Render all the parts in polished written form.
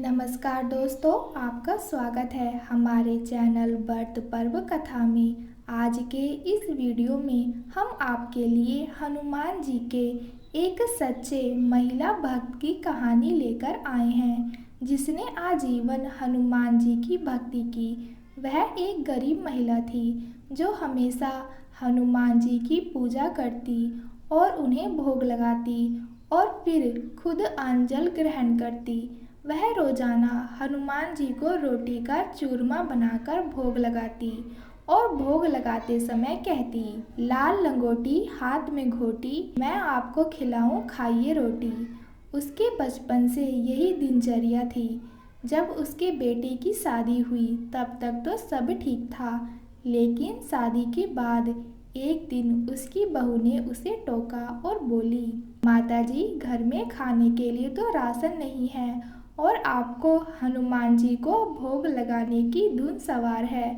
नमस्कार दोस्तों, आपका स्वागत है हमारे चैनल व्रत पर्व कथा में। आज के इस वीडियो में हम आपके लिए हनुमान जी के एक सच्चे महिला भक्त की कहानी लेकर आए हैं, जिसने आजीवन हनुमान जी की भक्ति की। वह एक गरीब महिला थी जो हमेशा हनुमान जी की पूजा करती और उन्हें भोग लगाती और फिर खुद अन्न ग्रहण करती। वह रोजाना हनुमान जी को रोटी का चूरमा बनाकर भोग लगाती और भोग लगाते समय कहती, लाल लंगोटी हाथ में घोटी, मैं आपको खिलाऊं खाइए रोटी। उसके बचपन से यही दिनचर्या थी। जब उसके बेटे की शादी हुई तब तक तो सब ठीक था, लेकिन शादी के बाद एक दिन उसकी बहू ने उसे टोका और बोली, माताजी, घर में खाने के लिए तो राशन नहीं है और आपको हनुमान जी को भोग लगाने की धुन सवार है।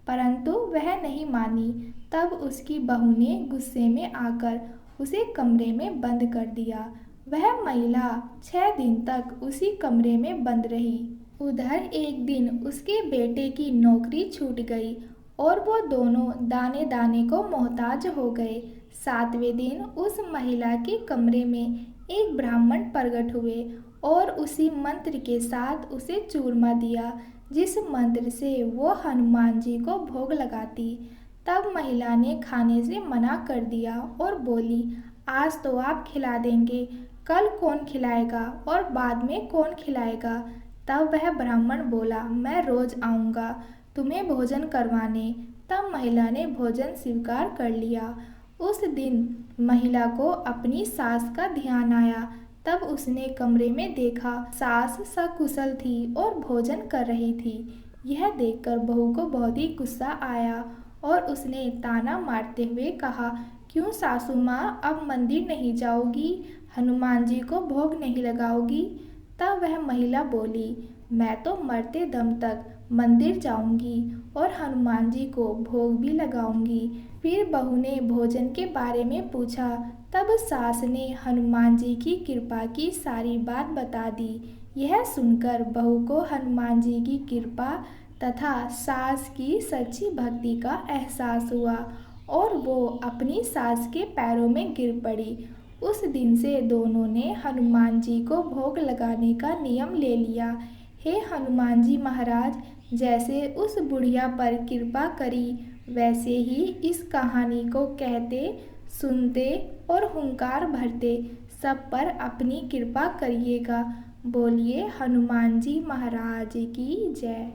परंतु वह नहीं मानी। तब उसकी बहू ने गुस्से में आकर उसे कमरे में बंद कर दिया। वह महिला 6 दिन तक उसी कमरे में बंद रही। उधर एक दिन उसके बेटे की नौकरी छूट गई और वो दोनों दाने दाने को मोहताज हो गए। 7वें दिन उस महिला के कमरे में एक ब्राह्मण प्रकट हुए और उसी मंत्र के साथ उसे चूरमा दिया, जिस मंत्र से वो हनुमान जी को भोग लगाती। तब महिला ने खाने से मना कर दिया और बोली, आज तो आप खिला देंगे, कल कौन खिलाएगा और बाद में कौन खिलाएगा। तब वह ब्राह्मण बोला, मैं रोज आऊँगा तुम्हें भोजन करवाने। तब महिला ने भोजन स्वीकार कर लिया। उस दिन महिला को अपनी सास का ध्यान आया। तब उसने कमरे में देखा सास सकुशल थी और भोजन कर रही थी। यह देखकर बहू को बहुत ही गुस्सा आया और उसने ताना मारते हुए कहा, क्यों सासू माँ, अब मंदिर नहीं जाओगी, हनुमान जी को भोग नहीं लगाओगी। तब वह महिला बोली, मैं तो मरते दम तक मंदिर जाऊंगी और हनुमान जी को भोग भी लगाऊंगी। फिर बहू ने भोजन के बारे में पूछा। तब सास ने हनुमान जी की कृपा की सारी बात बता दी। यह सुनकर बहू को हनुमान जी की कृपा तथा सास की सच्ची भक्ति का एहसास हुआ और वो अपनी सास के पैरों में गिर पड़ी। उस दिन से दोनों ने हनुमान जी को भोग लगाने का नियम ले लिया। हे हनुमान जी महाराज, जैसे उस बुढ़िया पर कृपा करी, वैसे ही इस कहानी को कहते, सुनते और हुंकार भरते सब पर अपनी कृपा करिएगा। बोलिए हनुमान जी महाराज की जय।